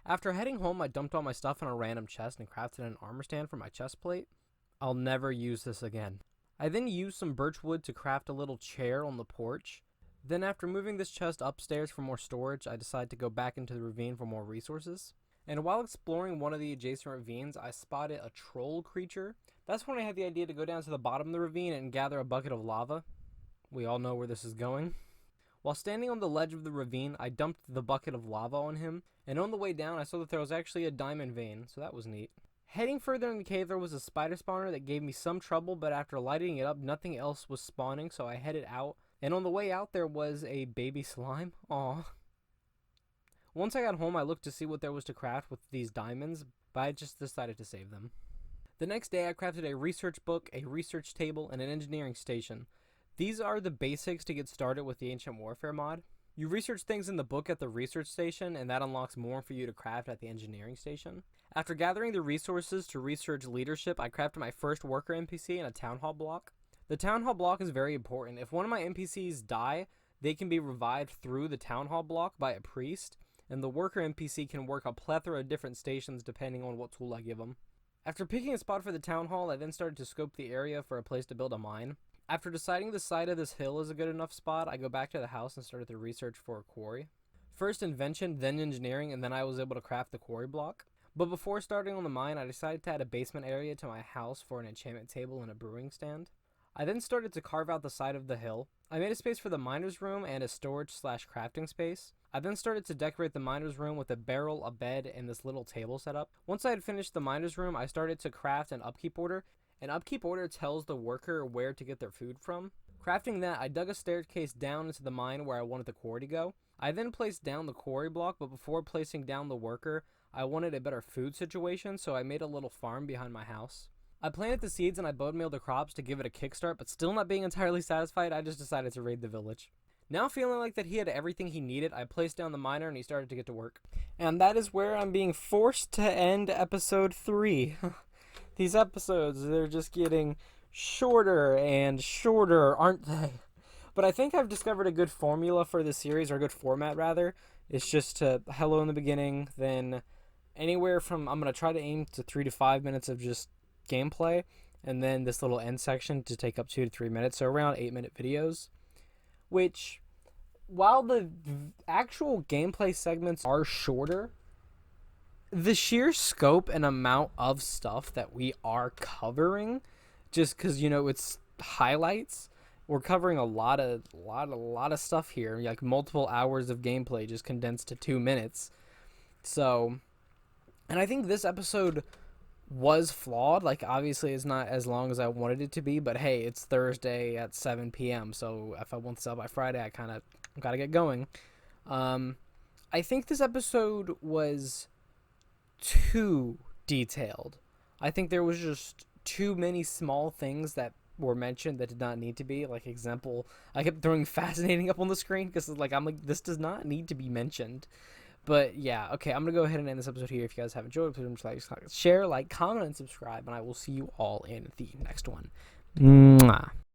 After heading home, I dumped all my stuff in a random chest and crafted an armor stand for my chest plate. I'll never use this again. I then used some birch wood to craft a little chair on the porch. Then after moving this chest upstairs for more storage, I decided to go back into the ravine for more resources. And while exploring one of the adjacent ravines, I spotted a troll creature. That's when I had the idea to go down to the bottom of the ravine and gather a bucket of lava. We all know where this is going. While standing on the ledge of the ravine, I dumped the bucket of lava on him, and on the way down I saw that there was actually a diamond vein, so that was neat. Heading further in the cave, there was a spider spawner that gave me some trouble, but after lighting it up, nothing else was spawning, so I headed out, and on the way out there was a baby slime. Aww. Once I got home, I looked to see what there was to craft with these diamonds, but I just decided to save them. The next day, I crafted a research book, a research table, and an engineering station. These are the basics to get started with the Ancient Warfare mod. You research things in the book at the research station, and that unlocks more for you to craft at the engineering station. After gathering the resources to research leadership, I crafted my first worker NPC in a town hall block. The town hall block is very important. If one of my NPCs die, they can be revived through the town hall block by a priest, and the worker NPC can work a plethora of different stations depending on what tool I give them. After picking a spot for the town hall, I then started to scope the area for a place to build a mine. After deciding the side of this hill is a good enough spot, I go back to the house and started the research for a quarry. First invention, then engineering, and then I was able to craft the quarry block. But before starting on the mine, I decided to add a basement area to my house for an enchantment table and a brewing stand. I then started to carve out the side of the hill. I made a space for the miner's room and a storage/crafting space. I then started to decorate the miner's room with a barrel, a bed, and this little table setup. Once I had finished the miner's room, I started to craft an upkeep order. An upkeep order tells the worker where to get their food from. Crafting that, I dug a staircase down into the mine where I wanted the quarry to go. I then placed down the quarry block, but before placing down the worker, I wanted a better food situation, so I made a little farm behind my house. I planted the seeds and I bone mealed the crops to give it a kickstart, but still not being entirely satisfied, I just decided to raid the village. Now feeling like that he had everything he needed, I placed down the miner and he started to get to work. And that is where I'm being forced to end episode 3. These episodes, they're just getting shorter and shorter, aren't they? But I think I've discovered a good formula for this series, or a good format rather. It's just to hello in the beginning, then anywhere from, I'm going to try to aim to 3 to 5 minutes of just gameplay, and then this little end section to take up 2 to 3 minutes, so around 8-minute videos. Which, while the actual gameplay segments are shorter, the sheer scope and amount of stuff that we are covering, just because, it's highlights, we're covering a lot of stuff here, like multiple hours of gameplay just condensed to 2 minutes. So, and I think this episode was flawed. Like, obviously it's not as long as I wanted it to be, but hey, it's Thursday at 7 p.m. So if I want this out by Friday, I kind of gotta get going. I think this episode was too detailed. I think there was just too many small things that were mentioned that did not need to be. Like, example, I kept throwing fascinating up on the screen because I'm like, this does not need to be mentioned. But yeah, okay, I'm going to go ahead and end this episode here. If you guys have enjoyed, please like, share, comment, and subscribe, and I will see you all in the next one. Mwah.